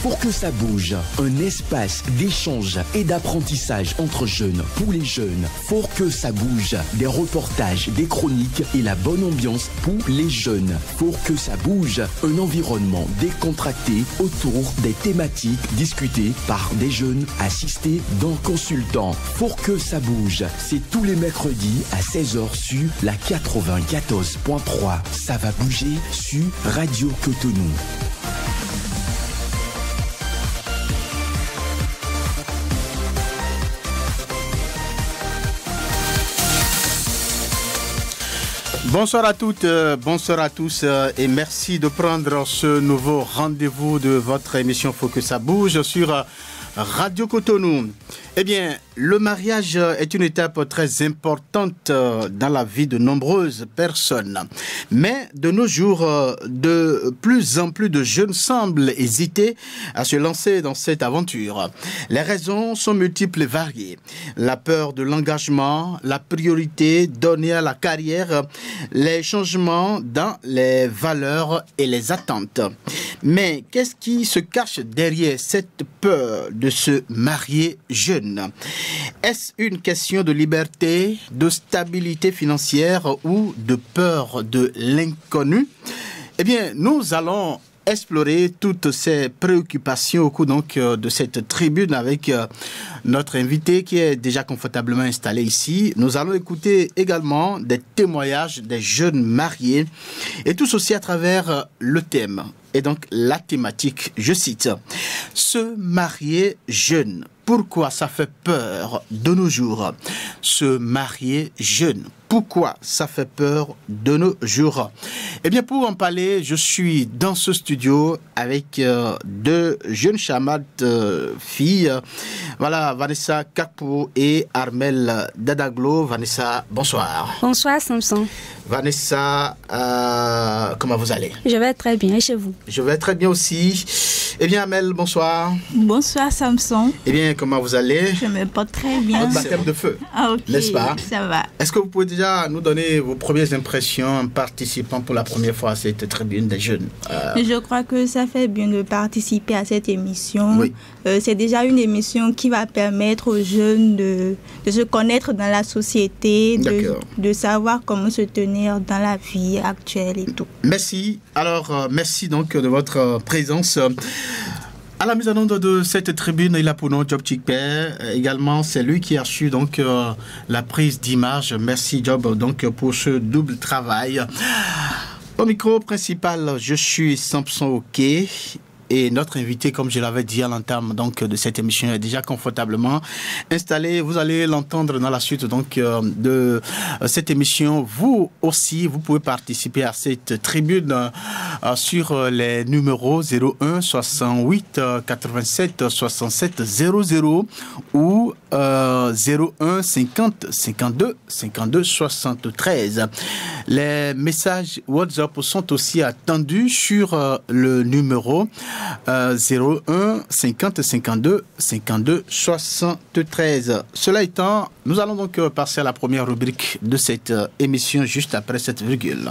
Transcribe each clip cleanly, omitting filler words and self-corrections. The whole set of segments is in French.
Pour que ça bouge, un espace d'échange et d'apprentissage entre jeunes, pour les jeunes. Pour que ça bouge, des reportages, des chroniques et la bonne ambiance pour les jeunes. Pour que ça bouge, un environnement décontracté autour des thématiques discutées par des jeunes assistés d'un consultant. Pour que ça bouge, c'est tous les mercredis à 16h sur la 94.3. Ça va bouger sur Radio Cotonou. Bonsoir à toutes, bonsoir à tous et merci de prendre ce nouveau rendez-vous de votre émission Faut que ça bouge sur Radio Cotonou. Eh bien, le mariage est une étape très importante dans la vie de nombreuses personnes. Mais de nos jours, de plus en plus de jeunes semblent hésiter à se lancer dans cette aventure. Les raisons sont multiples et variées. La peur de l'engagement, la priorité donnée à la carrière, les changements dans les valeurs et les attentes. Mais qu'est-ce qui se cache derrière cette peur de se marier jeune ? Est-ce une question de liberté, de stabilité financière ou de peur de l'inconnu? Eh bien, nous allons explorer toutes ces préoccupations au cours donc de cette tribune avec notre invité qui est déjà confortablement installé ici. Nous allons écouter également des témoignages des jeunes mariés et tout ceci à travers le thème. Et donc la thématique, je cite, « Se marier jeune ». Pourquoi ça fait peur de nos jours? Se marier jeune. Pourquoi ça fait peur de nos jours? Eh bien, pour en parler, je suis dans ce studio avec deux jeunes charmantes filles. Voilà, Vanessa Kakpo et Armelle Dadaglo. Vanessa, bonsoir. Bonsoir, Samson. Vanessa, comment vous allez? Je vais très bien, et chez vous? Je vais très bien aussi. Eh bien, Armelle, bonsoir. Bonsoir, Samson. Eh bien, comment vous allez? Je me porte très bien. Votre baptême de feu, n'est-ce pas? Ça va. Est-ce que vous pouvez déjà nous donner vos premières impressions en participant pour la première fois à cette tribune des jeunes? Je crois que ça fait bien de participer à cette émission. Oui. C'est déjà une émission qui va permettre aux jeunes de se connaître dans la société, de savoir comment se tenir dans la vie actuelle et tout. Merci. Alors, merci donc de votre présence. À la mise en onde de cette tribune, il a pour nom Job Chikper. Également, c'est lui qui a su donc la prise d'image. Merci Job donc pour ce double travail. Au micro principal, je suis Samson Oké. Et notre invité, comme je l'avais dit à l'entame donc de cette émission, est déjà confortablement installé. Vous allez l'entendre dans la suite donc de cette émission. Vous aussi, vous pouvez participer à cette tribune sur les numéros 01 68 87 67 00 ou 01 50 52 52 73. Les messages WhatsApp sont aussi attendus sur le numéro 01 50 52 52 73. Cela étant, nous allons donc passer à la première rubrique de cette émission juste après cette virgule.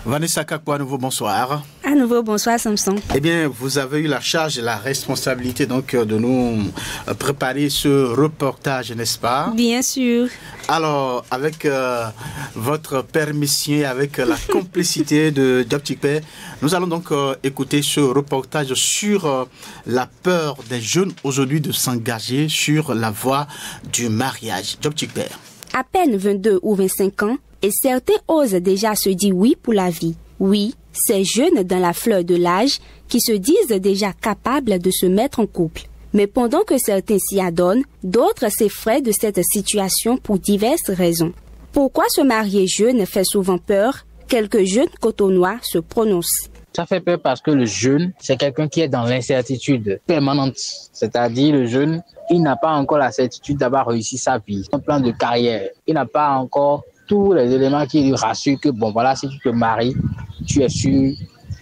Vanessa Kakpo, à nouveau, bonsoir. À nouveau, bonsoir, Samson. Eh bien, vous avez eu la charge et la responsabilité donc de nous préparer ce reportage, n'est-ce pas? Bien sûr. Alors, avec votre permission, avec la complicité de Job Chikper, nous allons donc écouter ce reportage sur la peur des jeunes aujourd'hui de s'engager sur la voie du mariage. Job Chikper. À peine 22 ou 25 ans, et certains osent déjà se dire oui pour la vie. Oui, ces jeunes dans la fleur de l'âge qui se disent déjà capables de se mettre en couple. Mais pendant que certains s'y adonnent, d'autres s'effraient de cette situation pour diverses raisons. Pourquoi se marier jeune fait souvent peur? Quelques jeunes cotonois se prononcent. Ça fait peur parce que le jeune, c'est quelqu'un qui est dans l'incertitude permanente. C'est-à-dire le jeune, il n'a pas encore la certitude d'avoir réussi sa vie, un plan de carrière. Il n'a pas encore tous les éléments qui lui rassurent que, bon voilà, si tu te maries, tu es sûr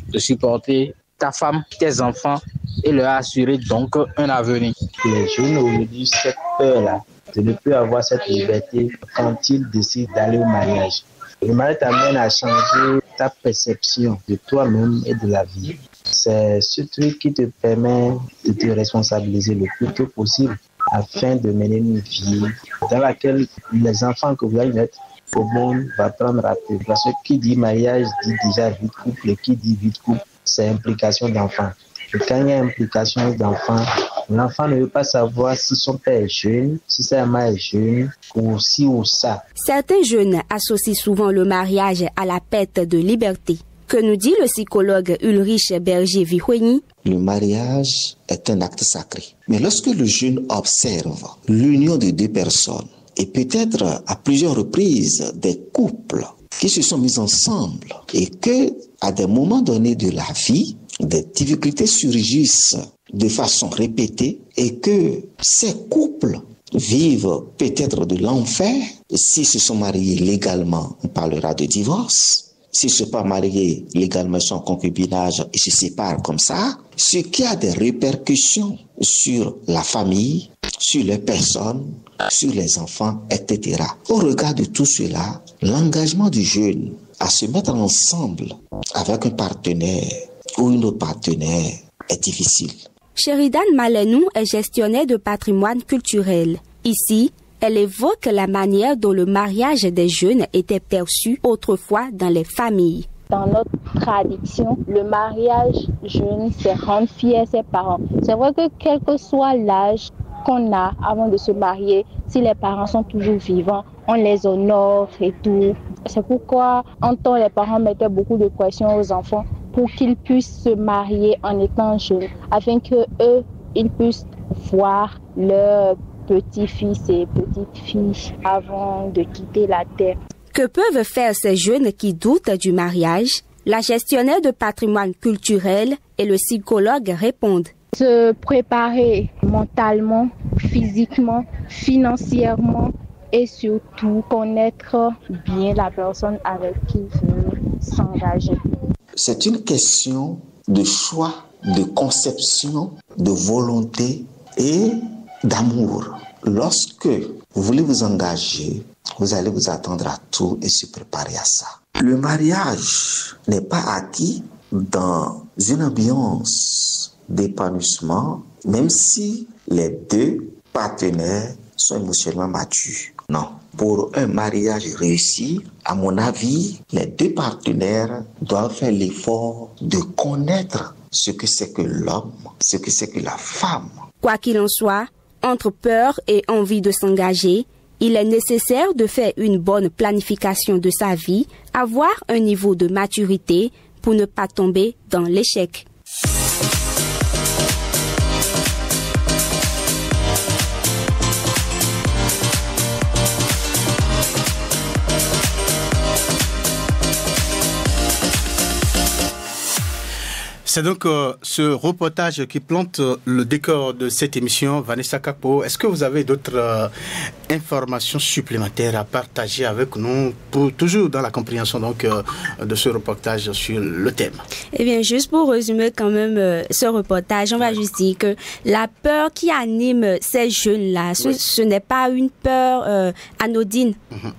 de supporter ta femme, tes enfants et leur assurer donc un avenir. Les jeunes aujourd'hui, cette peur-là, de ne plus avoir cette liberté quand ils décident d'aller au mariage. Le mariage t'amène à changer ta perception de toi-même et de la vie. C'est ce truc qui te permet de te responsabiliser le plus tôt possible afin de mener une vie dans laquelle les enfants que vous allez mettre au monde va prendre à peu. Parce que qui dit mariage dit déjà vie de couple, et qui dit vie de couple, c'est implication d'enfants. Et quand il y a implication d'enfants, l'enfant ne veut pas savoir si son père est jeune, si sa mère est jeune, ou si ou ça. Certains jeunes associent souvent le mariage à la perte de liberté. Que nous dit le psychologue Ulrich Berger-Vihueni? Le mariage est un acte sacré. Mais lorsque le jeune observe l'union de deux personnes, et peut-être à plusieurs reprises des couples qui se sont mis ensemble, et que à des moments donnés de la vie, des difficultés surgissent de façon répétée, et que ces couples vivent peut-être de l'enfer, s'ils se sont mariés légalement, on parlera de divorce. S'ils ne sont pas mariés légalement, ils sont en concubinage et se séparent comme ça, ce qui a des répercussions sur la famille, sur les personnes, sur les enfants, etc. Au regard de tout cela, l'engagement du jeune à se mettre ensemble avec un partenaire ou une autre partenaire est difficile. Sheridan Malenou est gestionnaire de patrimoine culturel. Ici, elle évoque la manière dont le mariage des jeunes était perçu autrefois dans les familles. Dans notre tradition, le mariage jeune, c'est rendre fiers ses parents. C'est vrai que quel que soit l'âge qu'on a avant de se marier, si les parents sont toujours vivants, on les honore et tout. C'est pourquoi, en temps, les parents mettaient beaucoup de pression aux enfants pour qu'ils puissent se marier en étant jeunes, afin que eux, ils puissent voir leur petits-fils et petites-filles avant de quitter la terre. Que peuvent faire ces jeunes qui doutent du mariage? La gestionnaire de patrimoine culturel et le psychologue répondent. Se préparer mentalement, physiquement, financièrement et surtout connaître bien la personne avec qui veut s'engager. C'est une question de choix, de conception, de volonté et d'amour. Lorsque vous voulez vous engager, vous allez vous attendre à tout et se préparer à ça. Le mariage n'est pas acquis dans une ambiance d'épanouissement, même si les deux partenaires sont émotionnellement matures. Non. Pour un mariage réussi, à mon avis, les deux partenaires doivent faire l'effort de connaître ce que c'est que l'homme, ce que c'est que la femme. Quoi qu'il en soit, entre peur et envie de s'engager, il est nécessaire de faire une bonne planification de sa vie, avoir un niveau de maturité pour ne pas tomber dans l'échec. C'est donc ce reportage qui plante le décor de cette émission. Vanessa Kakpo, est-ce que vous avez d'autres informations supplémentaires à partager avec nous, pour toujours dans la compréhension donc, de ce reportage sur le thème? Eh bien, juste pour résumer quand même ce reportage, on va juste dire que la peur qui anime ces jeunes-là, ce n'est pas une peur anodine.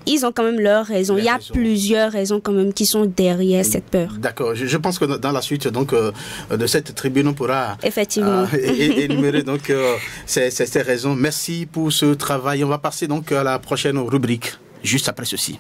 Ils ont quand même leurs raisons. Il y a plusieurs raisons quand même qui sont derrière cette peur. D'accord. Je pense que dans la suite, donc, de cette tribune, on pourra effectivement énumérer donc ces raisons. Merci pour ce travail. On va passer donc à la prochaine rubrique, juste après ceci.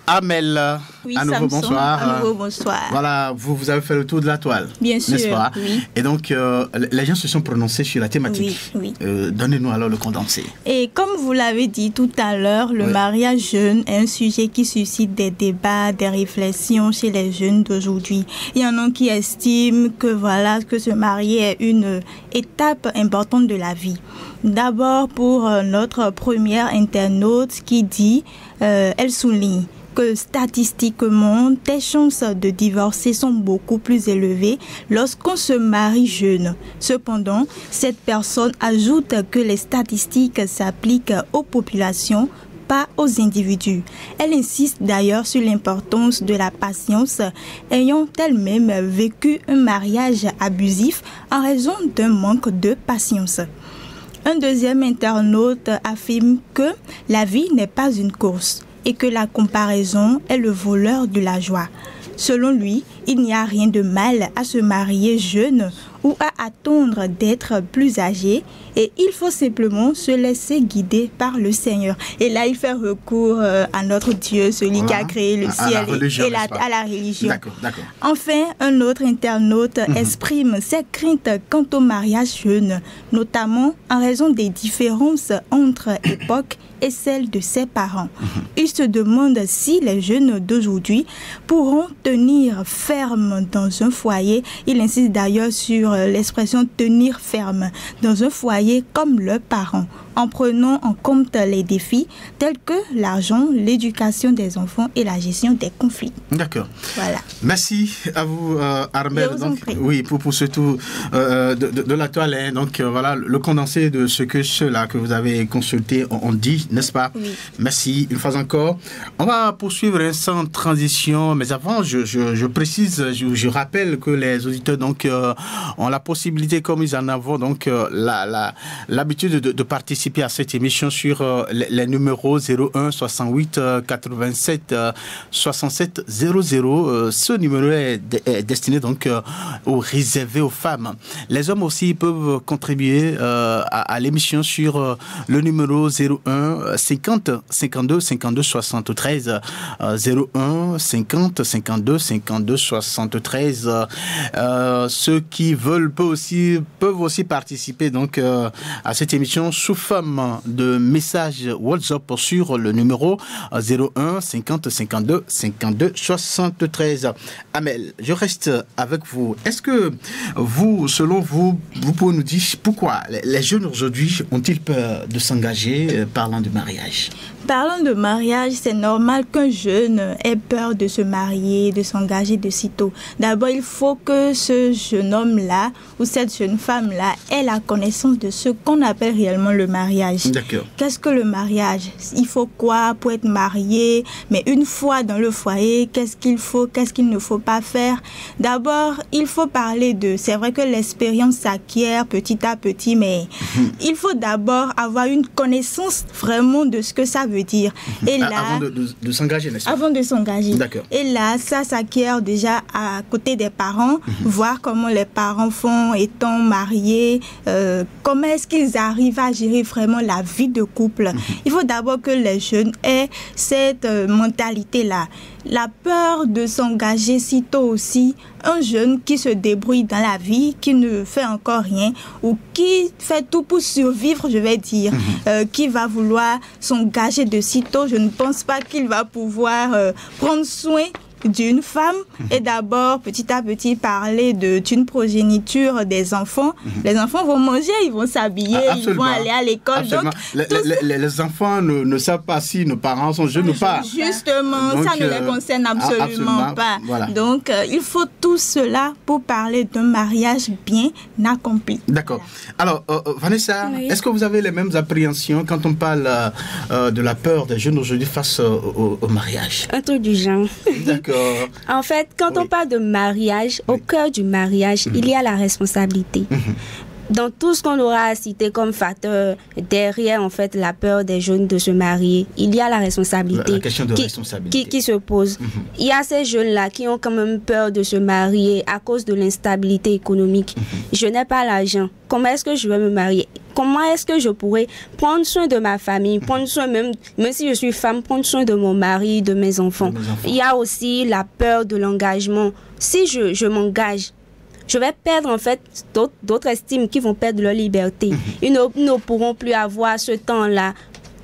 Amel, oui, à nouveau Samson, bonsoir. À nouveau bonsoir. Voilà, vous avez fait le tour de la toile. Bien sûr, n'est-ce pas? oui. Et donc, les gens se sont prononcés sur la thématique. Oui, oui. Donnez-nous alors le condensé. Et comme vous l'avez dit tout à l'heure, le mariage jeune est un sujet qui suscite des débats, des réflexions chez les jeunes d'aujourd'hui. Il y en a qui estiment que se marier est une étape importante de la vie. D'abord, pour notre première internaute qui dit, elle souligne que statistiquement, tes chances de divorcer sont beaucoup plus élevées lorsqu'on se marie jeune. Cependant, cette personne ajoute que les statistiques s'appliquent aux populations, pas aux individus. Elle insiste d'ailleurs sur l'importance de la patience, ayant elle-même vécu un mariage abusif en raison d'un manque de patience. Un deuxième internaute affirme que la vie n'est pas une course et que la comparaison est le voleur de la joie. Selon lui, il n'y a rien de mal à se marier jeune ou à attendre d'être plus âgé et il faut simplement se laisser guider par le Seigneur. Et là, il fait recours à notre Dieu, celui qui a créé le ciel à la religion. D'accord. Enfin, un autre internaute exprime ses craintes quant au mariage jeune, notamment en raison des différences entre époques et celles de ses parents. Il se demande si les jeunes d'aujourd'hui pourront tenir ferme dans un foyer. Il insiste d'ailleurs sur l'expression tenir ferme dans un foyer comme leurs parents, en prenant en compte les défis tels que l'argent, l'éducation des enfants et la gestion des conflits. D'accord. Voilà. Merci à vous, Armel. Oui, pour ce tour de la toile. Donc voilà le condensé de ce que ceux-là que vous avez consulté ont dit, n'est-ce pas? Oui. Merci une fois encore. On va poursuivre sans transition, mais avant, je précise, je rappelle que les auditeurs donc ont la possibilité, comme ils en ont donc l'habitude de participer à cette émission sur les numéros 01 68 87 67 00. Ce numéro est destiné donc ou réservé aux femmes. Les hommes aussi peuvent contribuer à l'émission sur le numéro 01 50 52 52 73 01 50 52 52 73. Ceux qui veulent peuvent aussi participer donc à cette émission sous forme de messages WhatsApp sur le numéro 01 50 52 52 73. Amel, je reste avec vous. Est-ce que vous, selon vous, vous pouvez nous dire pourquoi les jeunes aujourd'hui ont-ils peur de s'engager parlant de mariage? Parlant de mariage, c'est normal qu'un jeune ait peur de se marier, de s'engager de sitôt. D'abord, il faut que ce jeune homme-là ou cette jeune femme-là ait la connaissance de ce qu'on appelle réellement le mariage. D'accord. Qu'est-ce que le mariage? Il faut quoi pour être marié? Mais une fois dans le foyer, qu'est-ce qu'il faut? Qu'est-ce qu'il ne faut pas faire? D'abord, il faut parler de... C'est vrai que l'expérience s'acquiert petit à petit, mais il faut d'abord avoir une connaissance vraiment de ce que ça veut dire. Et là, avant de s'engager, n'est-ce pas? Avant de s'engager. D'accord. Et là, ça s'acquiert déjà à côté des parents, voir comment les parents font étant mariés, comment est-ce qu'ils arrivent à gérer vraiment la vie de couple. Il faut d'abord que les jeunes aient cette mentalité-là. La peur de s'engager si tôt aussi, un jeune qui se débrouille dans la vie, qui ne fait encore rien ou qui fait tout pour survivre, je vais dire, qui va vouloir s'engager de si tôt, je ne pense pas qu'il va pouvoir prendre soin d'une femme et d'abord petit à petit parler d'une progéniture des enfants. Les enfants vont manger, ils vont s'habiller, ils vont aller à l'école. Donc, les enfants ne savent pas si nos parents sont jeunes ou pas. Justement, donc, ça ne les concerne absolument pas. Voilà. Donc, il faut tout cela pour parler d'un mariage bien accompli. D'accord. Alors, Vanessa, oui. Est-ce que vous avez les mêmes appréhensions quand on parle de la peur des jeunes aujourd'hui face au mariage? Un truc du genre. D'accord. En fait, quand on parle de mariage, au cœur du mariage, il y a la responsabilité. Dans tout ce qu'on aura cité comme facteur derrière en fait la peur des jeunes de se marier, il y a la responsabilité, la question de responsabilité qui se pose. Il y a ces jeunes-là qui ont quand même peur de se marier à cause de l'instabilité économique. Je n'ai pas l'argent. Comment est-ce que je vais me marier? Comment est-ce que je pourrais prendre soin de ma famille, prendre soin même si je suis femme, prendre soin de mon mari, de mes enfants. Il y a aussi la peur de l'engagement. Si je m'engage, je vais perdre en fait d'autres estimes qui vont perdre leur liberté. Ils ne pourront plus avoir ce temps-là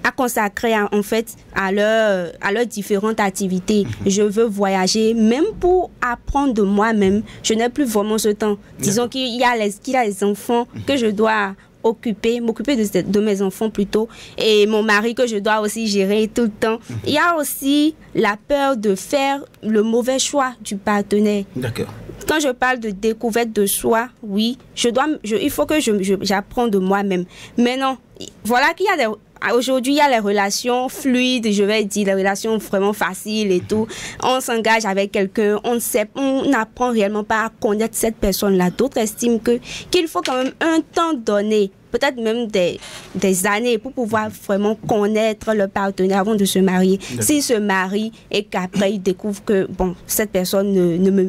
à consacrer en fait à leurs différentes activités. Je veux voyager, même pour apprendre de moi-même. Je n'ai plus vraiment ce temps. Disons qu'il y a les enfants que je dois m'occuper de mes enfants plutôt, et mon mari que je dois aussi gérer tout le temps. Il y a aussi la peur de faire le mauvais choix du partenaire. D'accord. Quand je parle de découverte de soi, oui, il faut que j'apprends de moi-même. Mais non, voilà qu'il y a aujourd'hui, il y a les relations fluides, je vais dire, les relations vraiment faciles et tout. On s'engage avec quelqu'un, on n'apprend réellement pas à connaître cette personne-là. D'autres estiment qu'il faut quand même un temps donné, peut-être même des années pour pouvoir vraiment connaître le partenaire avant de se marier. S'il se marie et qu'après il découvre que bon, cette personne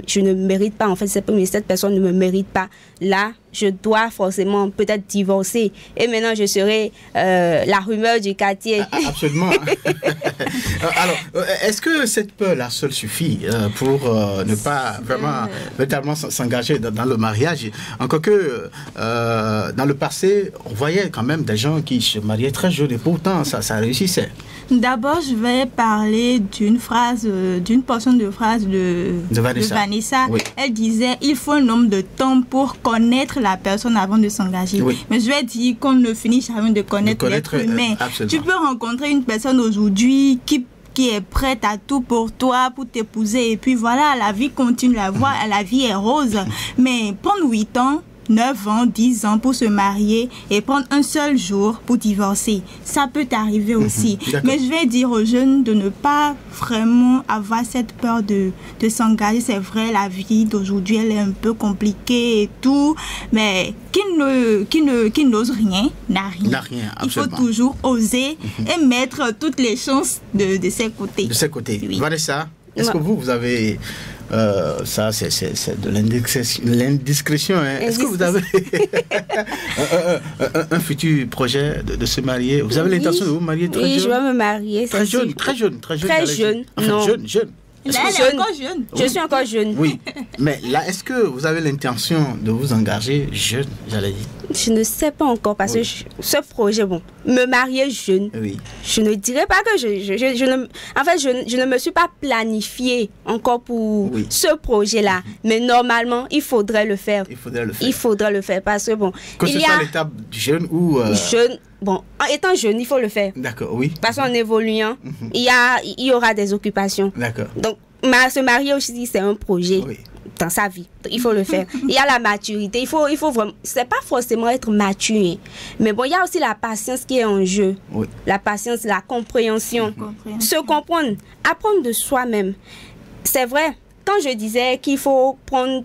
je ne mérite pas, en fait, cette personne ne me mérite pas, là, je dois forcément peut-être divorcer. Et maintenant, je serai la rumeur du quartier. Absolument. Alors, est-ce que cette peur-là seule suffit pour ne pas vraiment véritablement s'engager dans le mariage? Encore que dans le passé, on voyait quand même des gens qui se mariaient très jeunes et pourtant, ça réussissait. D'abord, je vais parler d'une portion de phrase de Vanessa. Oui. Elle disait, il faut un nombre de temps pour connaître la personne avant de s'engager. Oui. Mais je vais dire qu'on ne finit jamais de connaître l'être humain. Tu peux rencontrer une personne aujourd'hui qui est prête à tout pour toi, pour t'épouser. Et puis voilà, la vie continue, la vie est rose. Mais prendre 8 ans, 9 ans, 10 ans pour se marier et prendre un seul jour pour divorcer, ça peut arriver aussi. Mais je vais dire aux jeunes de ne pas vraiment avoir cette peur de s'engager. C'est vrai, la vie d'aujourd'hui, elle est un peu compliquée et tout, mais qui n'ose rien, n'a rien. Il faut toujours oser et mettre toutes les chances de ses côtés. De ses côtés. Oui. Vanessa, est-ce que vous avez... ça, c'est de l'indiscrétion. Hein. Est-ce que vous avez un futur projet de se marier? Vous avez l'intention de vous marier très jeune? Oui, je vais me marier. Très jeune. Très jeune, enfin, non. Jeune. Là, elle est encore jeune. Je suis encore jeune. Oui, mais là, est-ce que vous avez l'intention de vous engager jeune, j'allais dire? Je ne sais pas encore parce que ce projet, me marier jeune, je ne dirais pas que je ne me suis pas planifiée encore pour ce projet-là. Mais normalement, il faudrait le faire. Il faudrait le faire parce que que ce soit l'étape jeune ou... Jeune. Bon, en étant jeune, il faut le faire. D'accord, oui. Parce qu'en évoluant, il y aura des occupations. D'accord. Donc, se marier aussi, c'est un projet dans sa vie. Il faut le faire. Il y a la maturité. Il faut vraiment... C'est pas forcément être mature. Mais bon, il y a aussi la patience qui est en jeu. Oui. La patience, la compréhension. Se comprendre. Apprendre de soi-même. C'est vrai, quand je disais qu'il faut prendre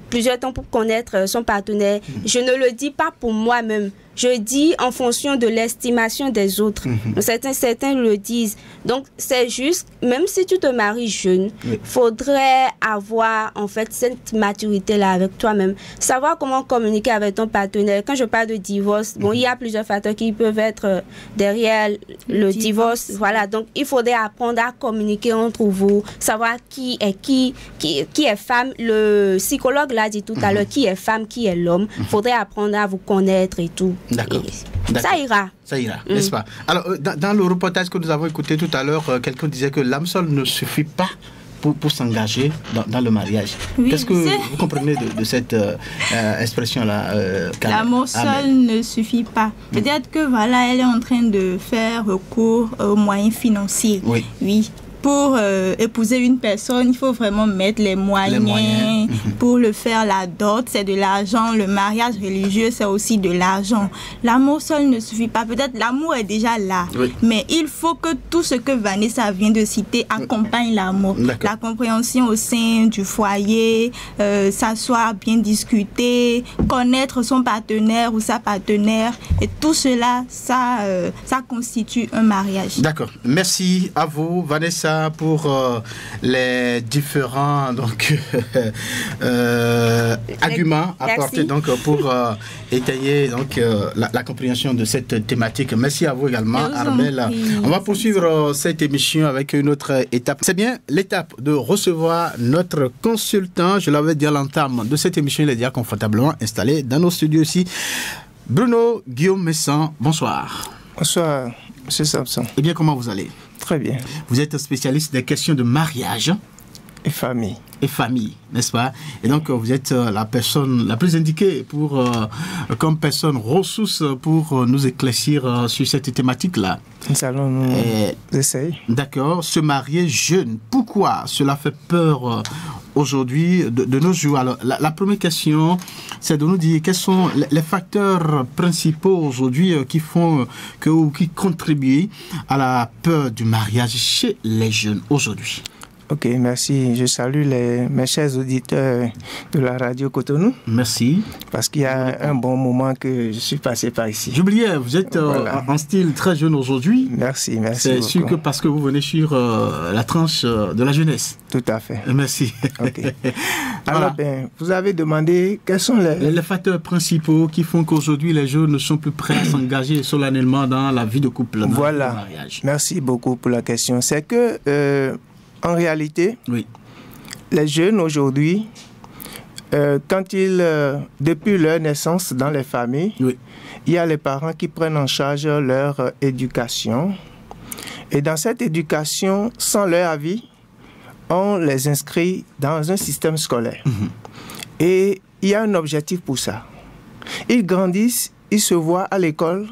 plusieurs temps pour connaître son partenaire, je ne le dis pas pour moi-même. Je dis en fonction de l'estimation des autres. Certains le disent. Donc, c'est juste, même si tu te maries jeune, faudrait avoir, en fait, cette maturité-là avec toi-même. Savoir comment communiquer avec ton partenaire. Quand je parle de divorce, il y a plusieurs facteurs qui peuvent être derrière le divorce. Voilà. Donc, il faudrait apprendre à communiquer entre vous. Savoir qui est femme. Le psychologue l'a dit tout à l'heure, qui est femme, qui est l'homme. Faudrait apprendre à vous connaître et tout. D'accord. Ça ira. N'est-ce pas? Alors, dans le reportage que nous avons écouté tout à l'heure, quelqu'un disait que l'âme seule ne suffit pas pour s'engager dans le mariage. Qu'est-ce que vous comprenez de cette expression-là? L'amour seul ne suffit pas. Peut-être que elle est en train de faire recours aux moyens financiers. Oui. Pour épouser une personne, il faut vraiment mettre les moyens. Pour le faire. La dot, c'est de l'argent. Le mariage religieux, c'est aussi de l'argent. L'amour seul ne suffit pas. Peut-être l'amour est déjà là. Mais il faut que tout ce que Vanessa vient de citer accompagne l'amour. La compréhension au sein du foyer, s'asseoir, bien discuter, connaître son partenaire ou sa partenaire. Et tout cela, ça constitue un mariage. D'accord. Merci à vous, Vanessa, pour les différents arguments apportés pour étayer la compréhension de cette thématique. Merci à vous également, Armelle. On va poursuivre cette émission avec une autre étape. C'est bien l'étape de recevoir notre consultant. Je l'avais dit à l'entame de cette émission, il est déjà confortablement installé dans nos studios ici. Bruno Guillaume Messan, bonsoir. Bonsoir, M. Samson. Eh bien, comment vous allez? Très bien. Vous êtes spécialiste des questions de mariage. et famille. Et famille, n'est-ce pas? Et donc, vous êtes la personne la plus indiquée comme personne ressource pour nous éclaircir sur cette thématique-là. Nous allons nous essayer. D'accord. Se marier jeune, pourquoi cela fait peur aujourd'hui, de nos jours? Alors, la première question, c'est de nous dire quels sont les facteurs principaux aujourd'hui qui contribuent à la peur du mariage chez les jeunes aujourd'hui. Ok, merci. Je salue mes chers auditeurs de la radio Cotonou. Merci. Parce qu'il y a un bon moment que je suis passé par ici. J'oubliais, vous êtes en style très jeune aujourd'hui. Merci. C'est sûr que parce que vous venez sur la tranche de la jeunesse. Tout à fait. Merci. Ok. Alors, vous avez demandé quels sont les facteurs principaux qui font qu'aujourd'hui les jeunes ne sont plus prêts à s'engager solennellement dans la vie de couple, dans le mariage. Merci beaucoup pour la question. C'est que en réalité, oui, les jeunes aujourd'hui, depuis leur naissance dans les familles, oui, il y a les parents qui prennent en charge leur éducation. Et dans cette éducation, sans leur avis, on les inscrit dans un système scolaire. Et il y a un objectif pour ça. Ils grandissent, ils se voient à l'école,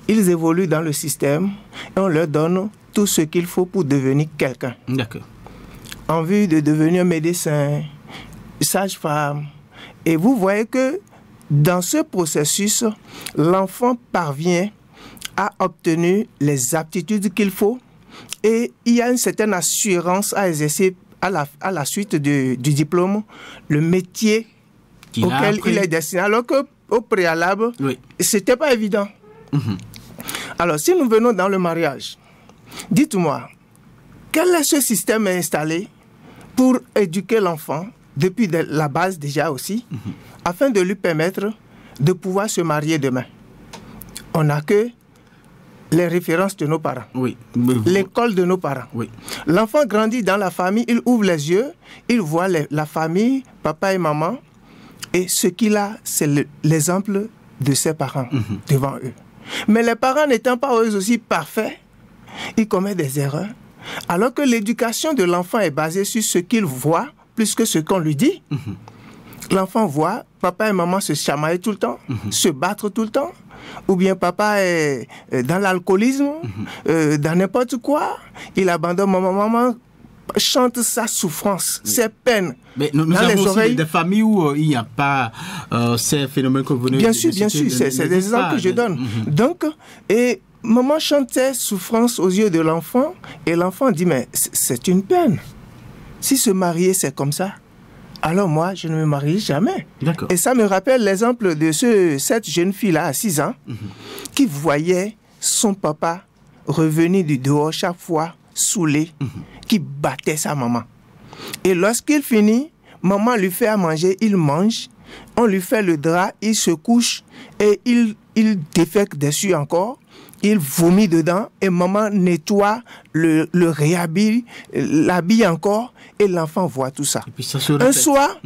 ils évoluent dans le système et on leur donne tout ce qu'il faut pour devenir quelqu'un. D'accord. En vue de devenir médecin, sage-femme. Et vous voyez que dans ce processus, l'enfant parvient à obtenir les aptitudes qu'il faut et il y a une certaine assurance à exercer à la suite du diplôme, le métier auquel il est destiné. Alors qu'au préalable, oui, ce n'était pas évident. Alors, si nous venons dans le mariage, dites-moi, quel est ce système installé pour éduquer l'enfant, depuis la base déjà aussi, afin de lui permettre de pouvoir se marier demain? On n'a que les références de nos parents, oui, l'école de nos parents. Oui. L'enfant grandit dans la famille, il ouvre les yeux, il voit la famille, papa et maman, et ce qu'il a, c'est l'exemple de ses parents devant eux. Mais les parents n'étant pas eux aussi parfaits, ils commettent des erreurs. Alors que l'éducation de l'enfant est basée sur ce qu'il voit plus que ce qu'on lui dit. L'enfant voit papa et maman se chamailler tout le temps, se battre tout le temps, ou bien papa est dans l'alcoolisme, dans n'importe quoi, il abandonne maman chante sa souffrance, ses peines. Mais nous avons aussi des familles où il n'y a pas ces phénomènes que vous venez de citer. Bien sûr, c'est des exemples que je donne. Donc, et maman chante ses souffrances aux yeux de l'enfant et l'enfant dit, mais c'est une peine. Si se marier, c'est comme ça, alors moi, je ne me marie jamais. Et ça me rappelle l'exemple de cette jeune fille-là à 6 ans qui voyait son papa revenir du dehors chaque fois saoulé, qui battait sa maman. Et lorsqu'il finit, maman lui fait à manger, il mange, on lui fait le drap, il se couche et il défèque dessus encore. Il vomit dedans et maman nettoie, le réhabille, l'habille encore et l'enfant voit tout ça. Un soir,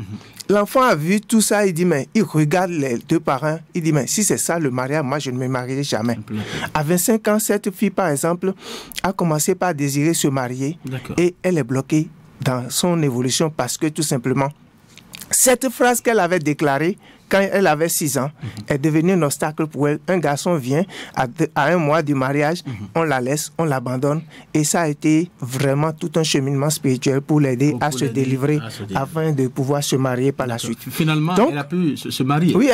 l'enfant a vu tout ça, il dit, mais il regarde les deux parents, il dit, mais si c'est ça le mariage, moi je ne me marierai jamais. À 25 ans, cette fille par exemple a commencé par désirer se marier et elle est bloquée dans son évolution parce que tout simplement, cette phrase qu'elle avait déclarée quand elle avait 6 ans, est devenue un obstacle pour elle. Un garçon vient à 1 mois du mariage, on la laisse, on l'abandonne. Et ça a été vraiment tout un cheminement spirituel pour l'aider à se délivrer afin de pouvoir se marier par la suite. Finalement, donc, elle a pu se marier. Oui,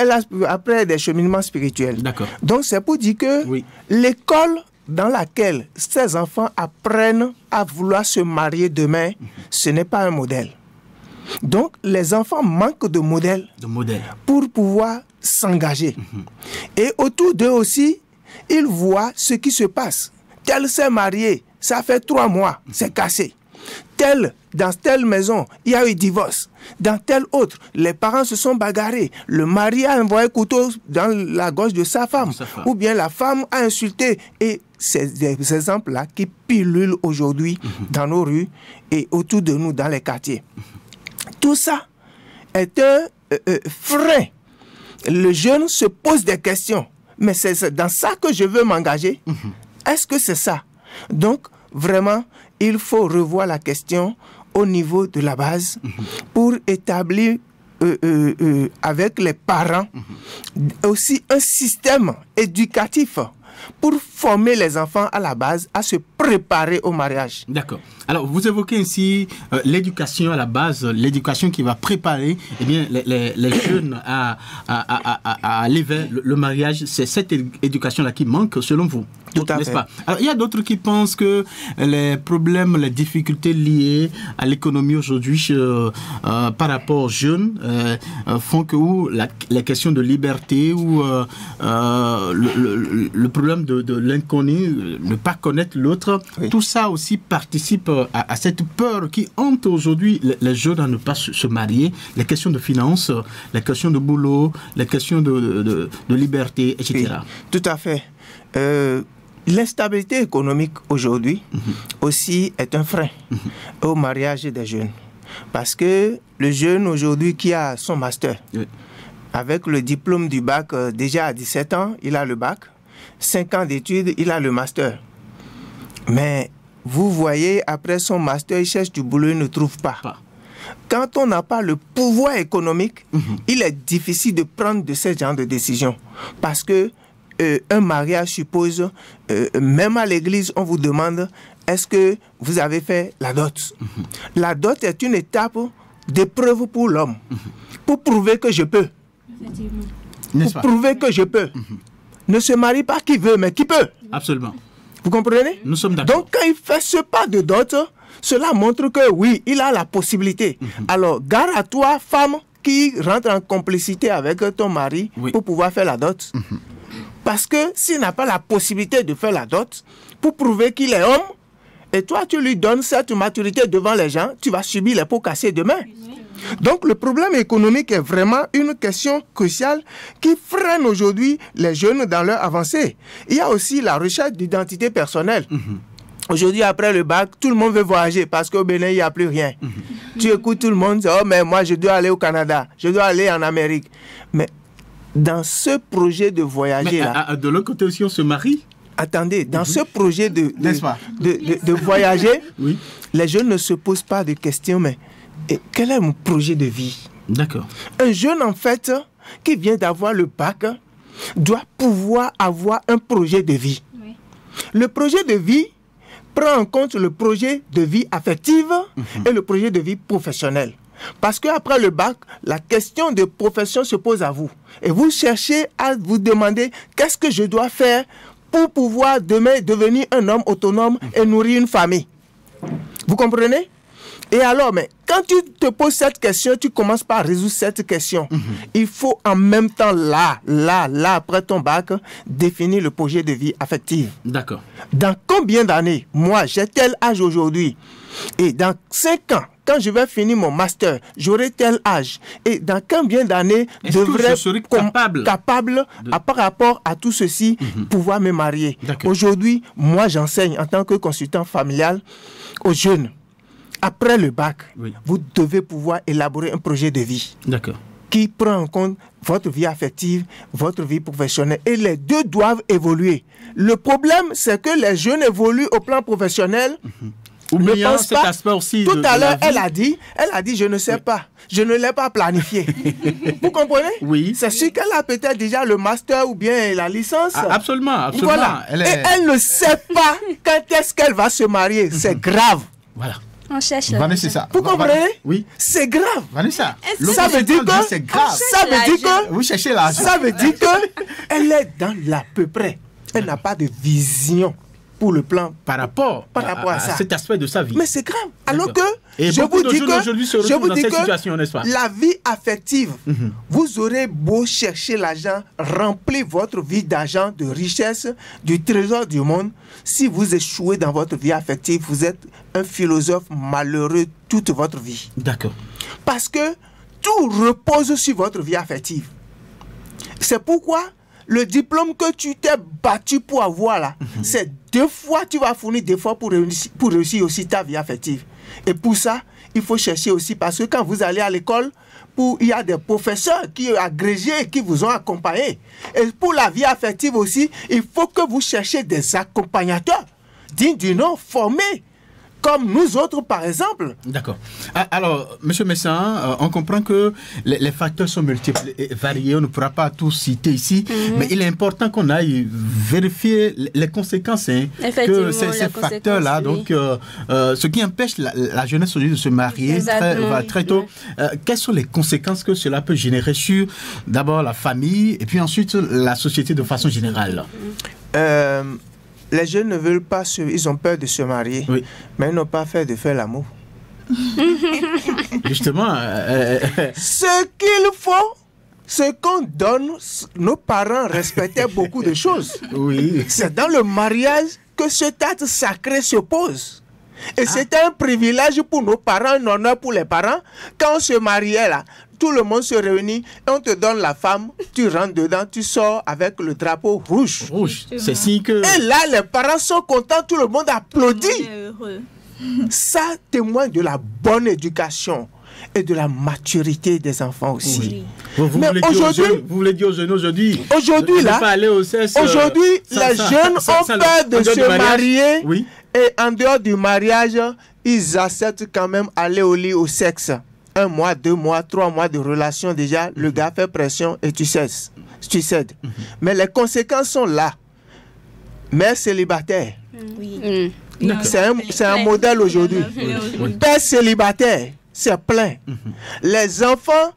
après des cheminements spirituels. Donc c'est pour dire que l'école dans laquelle ces enfants apprennent à vouloir se marier demain, ce n'est pas un modèle. Donc, les enfants manquent de modèles pour pouvoir s'engager. Et autour d'eux aussi, ils voient ce qui se passe. Tel s'est marié, ça fait 3 mois, c'est cassé. Dans telle maison, il y a eu divorce. Dans telle autre, les parents se sont bagarrés. Le mari a envoyé couteau dans la gorge de sa femme. Ou bien la femme a insulté. Et c'est des exemples-là qui pilulent aujourd'hui dans nos rues et autour de nous dans les quartiers. Tout ça est un frein. Le jeune se pose des questions. Mais c'est dans ça que je veux m'engager. Est-ce que c'est ça? Donc, vraiment, il faut revoir la question au niveau de la base pour établir avec les parents aussi un système éducatif pour former les enfants à la base à se préparer au mariage. D'accord. Alors, vous évoquez ainsi l'éducation à la base, l'éducation qui va préparer les jeunes à aller vers le mariage. C'est cette éducation-là qui manque, selon vous. Tout à n'est-ce fait. pas? Alors, il y a d'autres qui pensent que les problèmes, les difficultés liées à l'économie aujourd'hui par rapport aux jeunes font que la question de liberté ou le problème de l'inconnu, ne pas connaître l'autre, tout ça aussi participe à cette peur qui hante aujourd'hui les jeunes à ne pas se marier, les questions de finances, les questions de boulot, les questions de liberté, etc. Oui, tout à fait. L'instabilité économique aujourd'hui aussi est un frein au mariage des jeunes. Parce que le jeune aujourd'hui qui a son master, avec le diplôme du bac, déjà à 17 ans, il a le bac, 5 ans d'études, il a le master. Mais vous voyez, après son master, il cherche du boulot, il ne trouve pas. Quand on n'a pas le pouvoir économique, il est difficile de prendre de ce genre de décision. Parce que un mariage suppose, même à l'église, on vous demande, est-ce que vous avez fait la dot? La dot est une étape d'épreuve pour l'homme, pour prouver que je peux. Pour prouver que je peux. Ne se marie pas qui veut, mais qui peut. Absolument. Vous comprenez? Nous sommes d'accord. Donc, quand il fait ce pas de dot, cela montre que oui, il a la possibilité. Alors, gare à toi, femme, qui rentre en complicité avec ton mari pour pouvoir faire la dot. Parce que s'il n'a pas la possibilité de faire la dot, pour prouver qu'il est homme, et toi, tu lui donnes cette maturité devant les gens, tu vas subir les pots cassés demain. Donc, le problème économique est vraiment une question cruciale qui freine aujourd'hui les jeunes dans leur avancée. Il y a aussi la recherche d'identité personnelle. Aujourd'hui, après le bac, tout le monde veut voyager parce qu'au Bénin, il n'y a plus rien. Tu écoutes tout le monde, oh, mais moi, je dois aller au Canada, je dois aller en Amérique. Mais dans ce projet de voyager là... de l'autre côté aussi, on se marie. Attendez, dans ce projet de voyager, les jeunes ne se posent pas de questions, mais quel est mon projet de vie? D'accord. Un jeune, en fait, qui vient d'avoir le bac, doit pouvoir avoir un projet de vie. Le projet de vie prend en compte le projet de vie affective et le projet de vie professionnelle. Parce qu'après le bac, la question de profession se pose à vous. Et vous cherchez à vous demander qu'est-ce que je dois faire pour pouvoir demain devenir un homme autonome et nourrir une famille. Vous comprenez? Et alors, mais quand tu te poses cette question, tu commences par résoudre cette question. Il faut en même temps, là, après ton bac, définir le projet de vie affective. D'accord. Dans combien d'années? Moi, j'ai tel âge aujourd'hui. Et dans 5 ans, quand je vais finir mon master, j'aurai tel âge. Et dans combien d'années devrais-je capable par rapport à tout ceci, pouvoir me marier? Aujourd'hui, moi, j'enseigne en tant que consultant familial aux jeunes. Après le bac, vous devez pouvoir élaborer un projet de vie qui prend en compte votre vie affective, votre vie professionnelle. Et les deux doivent évoluer. Le problème, c'est que les jeunes évoluent au plan professionnel. Ne pense pas. Tout à l'heure, elle a dit, je ne sais pas. Je ne l'ai pas planifié. Vous comprenez? Oui. C'est sûr qu'elle a peut-être déjà le master ou bien la licence. Absolument. Voilà. Et elle ne sait pas quand est-ce qu'elle va se marier. C'est grave. Voilà. On cherche Vanessa. Vous comprenez? Oui. C'est grave. Vanessa. Ça veut dire que c'est grave. Ça veut dire que vous cherchez l'argent. Ça veut dire que elle est dans l'à peu près. Elle n'a pas de vision pour le plan par rapport à ça. Cet aspect de sa vie. Mais c'est grave. Alors que je vous dis que la vie affective, vous aurez beau chercher l'argent, remplir votre vie d'argent, de richesse, du trésor du monde. Si vous échouez dans votre vie affective, vous êtes un philosophe malheureux toute votre vie. D'accord. Parce que tout repose sur votre vie affective. C'est pourquoi le diplôme que tu t'es battu pour avoir là, c'est 2 fois, tu vas fournir des fois pour réussir aussi ta vie affective. Et pour ça, il faut chercher aussi, parce que quand vous allez à l'école, il y a des professeurs qui sont agrégés, qui vous ont accompagné. Et pour la vie affective aussi, il faut que vous cherchiez des accompagnateurs dignes du nom, formés, comme nous autres, par exemple. D'accord. Alors, M. Messin, on comprend que les facteurs sont multiples et variés. On ne pourra pas tous citer ici, mais il est important qu'on aille vérifier les conséquences que ces facteurs-là, donc ce qui empêche la jeunesse aujourd'hui de se marier très tôt. Quelles sont les conséquences que cela peut générer sur d'abord la famille et puis ensuite la société de façon générale? Les jeunes ne veulent pas, ils ont peur de se marier, mais ils n'ont pas peur de faire l'amour. Justement. Ce qu'il faut, ce qu'on donne, nos parents respectaient beaucoup de choses. Oui. C'est dans le mariage que cet acte sacré se pose. Et c'était un privilège pour nos parents, un honneur pour les parents. Quand on se mariait là, tout le monde se réunit et on te donne la femme, tu rentres dedans, tu sors avec le drapeau rouge. C'est signe que... Et là, les parents sont contents, tout le monde applaudit. Ça témoigne de la bonne éducation et de la maturité des enfants aussi. Oui. Mais aujourd'hui, vous voulez dire aux jeunes aujourd'hui, là, aujourd'hui, les jeunes ont peur de se marier. Oui. Et en dehors du mariage, ils acceptent quand même aller au lit au sexe. 1 mois, 2 mois, 3 mois de relation déjà, le gars fait pression et tu cèdes. Mais les conséquences sont là. Mère célibataire. C'est un modèle aujourd'hui. Père célibataire, c'est plein. Les enfants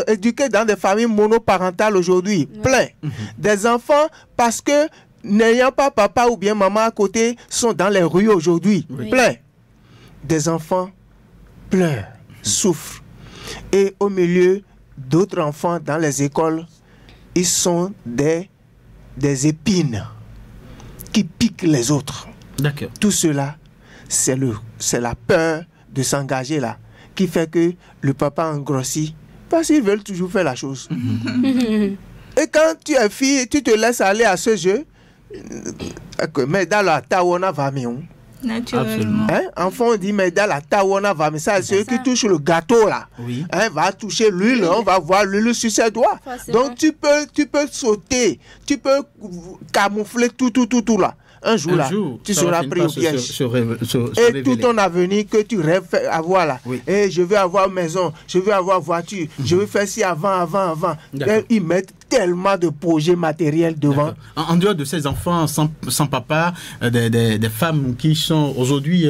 éduqués dans des familles monoparentales aujourd'hui, plein. Des enfants parce que n'ayant pas papa ou bien maman à côté, sont dans les rues aujourd'hui. Plein. Des enfants pleurent, souffrent. Et au milieu d'autres enfants dans les écoles, ils sont des épines qui piquent les autres. D'accord. Tout cela, c'est la peur de s'engager là, qui fait que le papa engrossit, parce qu'ils veulent toujours faire la chose. Et quand tu es fille, tu te laisses aller à ce jeu, mais dans la tawana va mieux. Naturellement. Enfant, on dit, mais dans la tawana va mieux. Ça, c'est eux qui touchent le gâteau là. Va toucher l'huile, on va voir l'huile sur ses doigts. Donc tu peux sauter, tu peux camoufler tout là. Un jour là, tu seras pris au piège. Et tout ton avenir que tu rêves avoir là. Et je veux avoir maison, je veux avoir voiture, je veux faire ci avant. Et ils mettent tellement de projets matériels devant. En dehors de ces enfants sans papa, des femmes qui sont aujourd'hui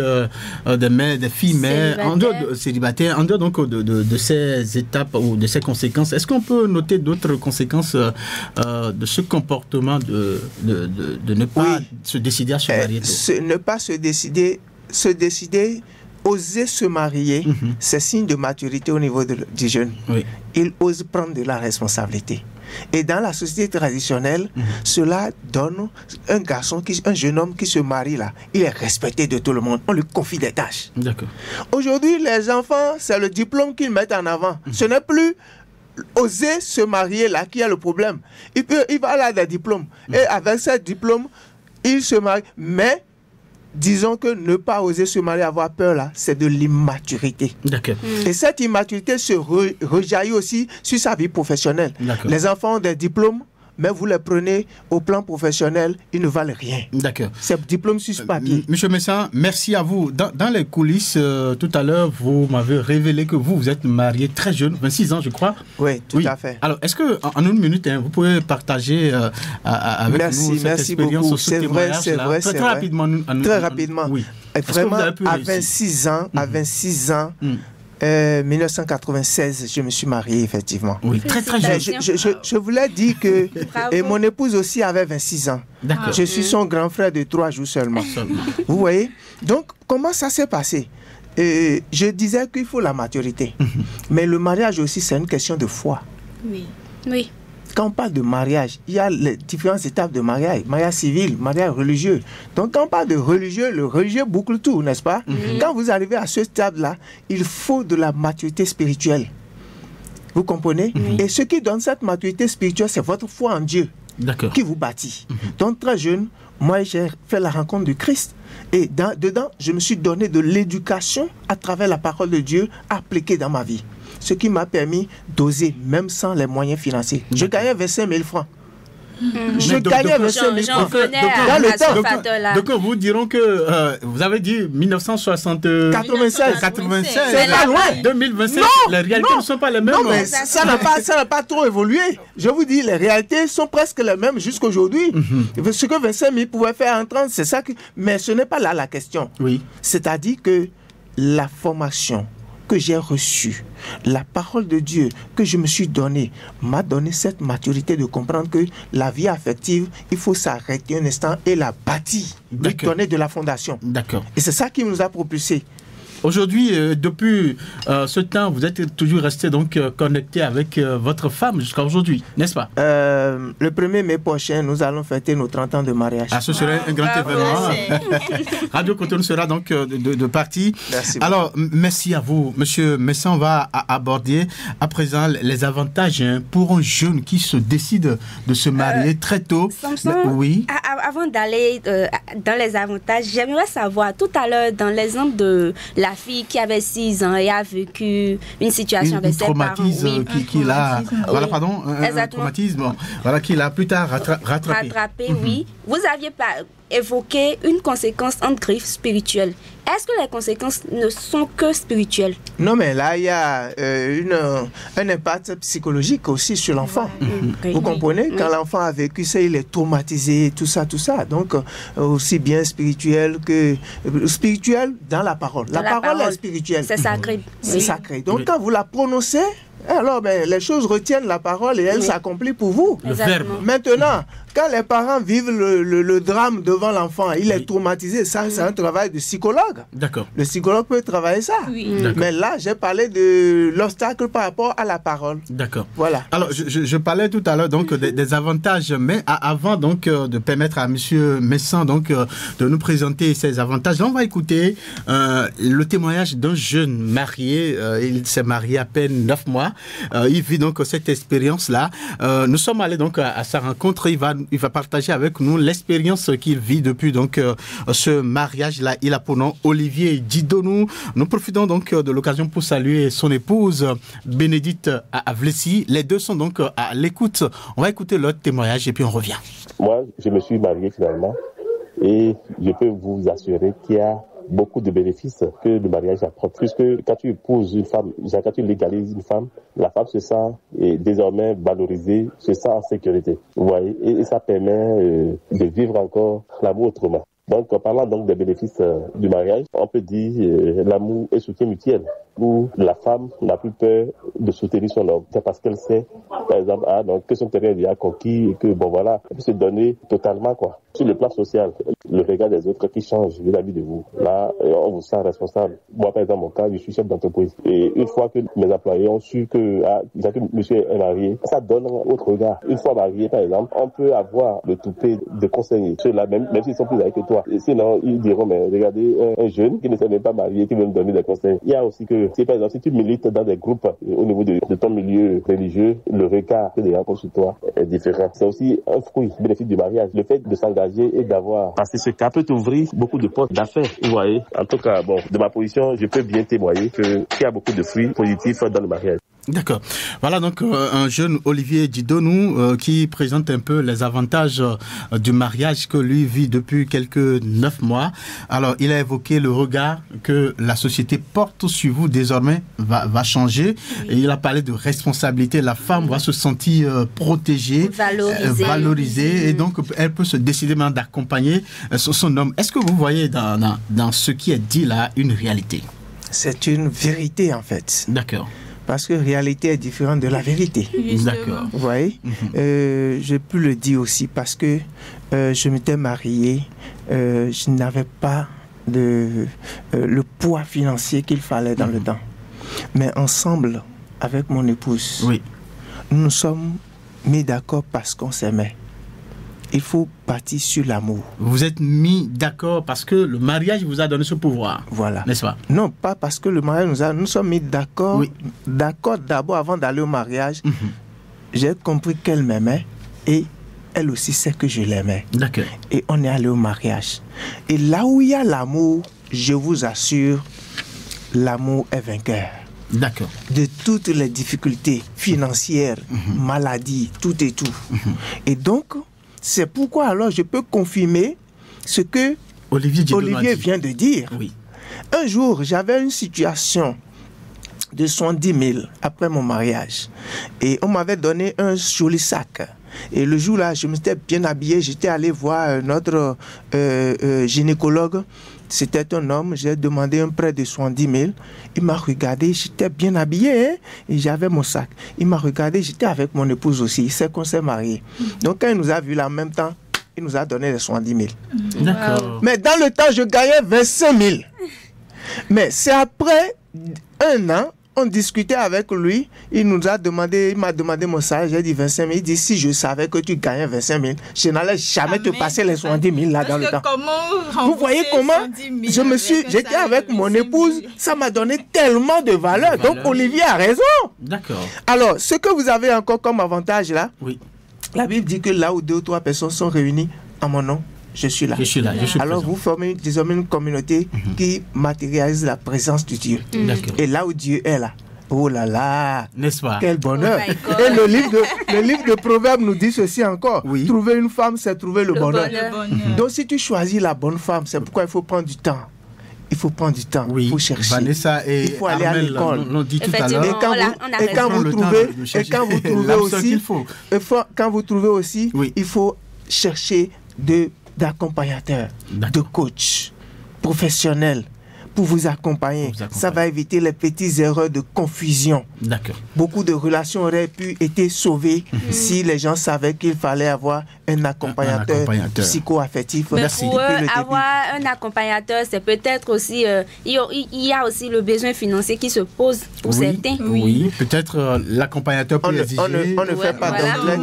des mères, des filles mères, en dehors de célibataires, en dehors donc de ces étapes ou de ces conséquences, est-ce qu'on peut noter d'autres conséquences de ce comportement de ne pas se décider à se marier tôt? Ne pas se décider, oser se marier, c'est signe de maturité au niveau du jeune. Il ose prendre de la responsabilité. Et dans la société traditionnelle, cela donne un jeune homme qui se marie là, il est respecté de tout le monde. On lui confie des tâches. D'accord. Aujourd'hui, les enfants, c'est le diplôme qu'ils mettent en avant. Ce n'est plus oser se marier là qui est le problème. Il va aller à des diplômes. Et avec ces diplômes, il se marie. Mais disons que ne pas oser se marier, avoir peur là, c'est de l'immaturité. D'accord. Et cette immaturité se rejaillit aussi sur sa vie professionnelle. Les enfants ont des diplômes, mais vous les prenez au plan professionnel, ils ne valent rien. D'accord. C'est diplôme sur ce papier. Monsieur Messin, merci à vous. Dans les coulisses, tout à l'heure, vous m'avez révélé que vous êtes marié très jeune, 26 ans, je crois. Oui, tout à fait. Alors, est-ce qu'en une minute, vous pouvez partager avec nous cette expérience, beaucoup. C'est vrai. Très rapidement. Très rapidement. Oui. Vraiment, à 26 ans, 1996, je me suis marié, effectivement. Oui, très jeune. Je voulais dire que et mon épouse aussi avait 26 ans. D'accord. Je suis son grand frère de 3 jours seulement. Vous voyez? Donc, comment ça s'est passé? Je disais qu'il faut la maturité. Mais le mariage aussi, c'est une question de foi. Oui. Quand on parle de mariage, il y a les différentes étapes de mariage. Mariage civil, mariage religieux. Donc quand on parle de religieux, le religieux boucle tout, n'est-ce pas? Quand vous arrivez à ce stade-là, il faut de la maturité spirituelle. Vous comprenez? Et ce qui donne cette maturité spirituelle, c'est votre foi en Dieu qui vous bâtit. Donc très jeune, moi j'ai fait la rencontre du Christ. Et dedans, je me suis donné de l'éducation à travers la parole de Dieu appliquée dans ma vie. Ce qui m'a permis d'oser, même sans les moyens financiers. Je gagnais 25 000 francs. Je gagnais 25 000 francs dans le temps. Donc vous dirons que vous avez dit 1996. C'est pas loin. 2025. Les réalités ne sont pas les mêmes. Non, mais ça n'a pas trop évolué. Je vous dis, les réalités sont presque les mêmes jusqu'aujourd'hui. Ce que 25 000 pouvaient faire en 30, c'est ça. Mais ce n'est pas là la question. Oui. C'est-à-dire que la formation que j'ai reçue, la parole de Dieu que je me suis donnée, m'a donné cette maturité de comprendre que la vie affective, il faut s'arrêter un instant et la bâtir, lui donner de la fondation. D'accord. Et c'est ça qui nous a propulsés. Aujourd'hui, depuis ce temps, vous êtes toujours resté donc connecté avec votre femme jusqu'à aujourd'hui, n'est-ce pas? Le 1er mai prochain, nous allons fêter nos 30 ans de mariage. Ah, ce serait un grand événement. Radio Cotonou sera donc de partie. Merci. Alors, merci à vous, Monsieur Messin. On va aborder à présent les avantages pour un jeune qui se décide de se marier très tôt. Samson, oui. Avant d'aller dans les avantages, j'aimerais savoir, tout à l'heure, dans l'exemple de la fille qui avait 6 ans et a vécu une situation avec ses parents. Qu'il a, voilà, pardon, un traumatisme, voilà, qu'il a plus tard rattrapé. Oui. Vous aviez évoqué une conséquence en griffe spirituelle. Est-ce que les conséquences ne sont que spirituelles? Non, mais là, il y a un impact psychologique aussi sur l'enfant. Vous comprenez? Quand l'enfant a vécu ça, il est traumatisé, tout ça. Donc, aussi bien spirituel que... Spirituel dans la parole. La parole est spirituelle. C'est sacré. C'est sacré. Donc, quand vous la prononcez, alors, les choses retiennent la parole et elles s'accomplissent pour vous. Le verbe. Maintenant, quand les parents vivent le drame devant l'enfant, il est traumatisé, ça c'est un travail de psychologue. D'accord. Le psychologue peut travailler ça. Mais là, j'ai parlé de l'obstacle par rapport à la parole. D'accord. Voilà. Alors, je parlais tout à l'heure donc des avantages, mais avant donc de permettre à Monsieur Messin donc de nous présenter ces avantages, on va écouter le témoignage d'un jeune marié. Il s'est marié à peine 9 mois. Il vit donc cette expérience-là. Nous sommes allés donc à sa rencontre. Il va partager avec nous l'expérience qu'il vit depuis donc ce mariage-là. Il a pour nom Olivier Didonou. Nous profitons donc de l'occasion pour saluer son épouse Bénédicte Avlessi. Les deux sont donc à l'écoute. On va écouter leur témoignage et puis on revient. Moi, je me suis marié finalement et je peux vous assurer qu'il y a beaucoup de bénéfices que le mariage apporte. Puisque quand tu épouses une femme, quand tu légalises une femme, la femme se sent désormais valorisée, se sent en sécurité. Vous voyez, et ça permet de vivre encore l'amour autrement. Donc, en parlant donc des bénéfices du mariage, on peut dire l'amour et soutien mutuel, où la femme n'a plus peur de soutenir son homme. C'est parce qu'elle sait, par exemple, que son terrain est déjà conquis et que, bon voilà, elle peut se donner totalement, quoi. Sur le plan social, le regard des autres qui change vis-à-vis de vous. Là, on vous sent responsable. Moi, par exemple, mon cas, je suis chef d'entreprise. Et une fois que mes employés ont su que monsieur est marié, ça donne un autre regard. Une fois marié, par exemple, on peut avoir le toupet de conseiller. Ceux-là, même s'ils sont plus âgés que toi. Et sinon, ils diront, mais regardez, un jeune qui ne s'est même pas marié, qui veut me donner des conseils. Il y a aussi que, par exemple, si tu milites dans des groupes au niveau de ton milieu religieux, le regard que les gens ont sur toi est différent. C'est aussi un fruit bénéfique du mariage. Le fait de s'engager et d'avoir passé ce cap peut t'ouvrir beaucoup de portes d'affaires. Vous voyez, en tout cas, bon, de ma position, je peux bien témoigner qu'il y a beaucoup de fruits positifs dans le mariage. D'accord. Voilà donc un jeune Olivier Didonou qui présente un peu les avantages du mariage que lui vit depuis quelques 9 mois. Alors, il a évoqué le regard que la société porte sur vous désormais va changer. Et il a parlé de responsabilité. La femme va se sentir protégée, valorisée et donc elle peut se décider maintenant d'accompagner son homme. Est-ce que vous voyez dans ce qui est dit là une réalité? C'est une vérité en fait. D'accord. Parce que réalité est différente de la vérité. D'accord. Vous voyez, je peux le dire aussi parce que je m'étais marié, je n'avais pas le poids financier qu'il fallait dans le temps. Mais ensemble, avec mon épouse, nous nous sommes mis d'accord parce qu'on s'aimait. Il faut partir sur l'amour. Vous êtes mis d'accord parce que le mariage vous a donné ce pouvoir. Voilà. N'est-ce pas? Non, pas parce que le mariage nous sommes mis d'accord. Oui. D'accord d'abord avant d'aller au mariage. J'ai compris qu'elle m'aimait et elle aussi sait que je l'aimais. D'accord. Et on est allé au mariage. Et là où il y a l'amour, je vous assure, l'amour est vainqueur. D'accord. De toutes les difficultés financières, maladies, tout et tout. Et donc, c'est pourquoi alors je peux confirmer ce que Olivier vient de dire. Oui. Un jour, j'avais une situation de 70 000 après mon mariage. Et on m'avait donné un joli sac. Et le jour-là, je m'étais bien habillé. J'étais allé voir notre gynécologue. C'était un homme. J'ai demandé un prêt de 70 000. Il m'a regardé. J'étais bien habillé. Hein, et j'avais mon sac. Il m'a regardé. J'étais avec mon épouse aussi. Il sait qu'on s'est mariés. Donc, quand il nous a vus là en même temps, il nous a donné les 70 000. D'accord. Mais dans le temps, je gagnais 25 000. Mais c'est après un an, on discutait avec lui, il m'a demandé mon salaire, j'ai dit 25 000. Il dit, si je savais que tu gagnais 25 000, je n'allais jamais te passer les 70 000 là dans le temps. Vous voyez comment j'étais avec mon épouse, ça m'a donné tellement de valeur. Donc Olivier a raison. D'accord. Alors, ce que vous avez encore comme avantage là, oui. La Bible dit que là où 2 ou 3 personnes sont réunies en mon nom, je suis là. Je suis alors présent. vous formez désormais une communauté qui matérialise la présence de Dieu. Et là où Dieu est là, oh là là, n'est-ce pas? Quel bonheur. Et le livre de Proverbes nous dit ceci encore. Oui. Trouver une femme, c'est trouver le bonheur. Donc si tu choisis la bonne femme, c'est pourquoi il faut prendre du temps. Il faut prendre du temps, il faut chercher. Vanessa et il faut aller à l'école. L'ont dit tout à l'heure. Et quand vous trouvez aussi, il faut chercher d'accompagnateurs, de coachs professionnels pour vous accompagner. Ça va éviter les petites erreurs de confusion. D'accord. Beaucoup de relations auraient pu être sauvées si les gens savaient qu'il fallait avoir un accompagnateur psycho-affectif. Mais pour eux, avoir un accompagnateur, c'est peut-être aussi... il y a aussi le besoin financier qui se pose pour certains. Oui, peut-être l'accompagnateur peut exiger... On ne fait pas d'enquête.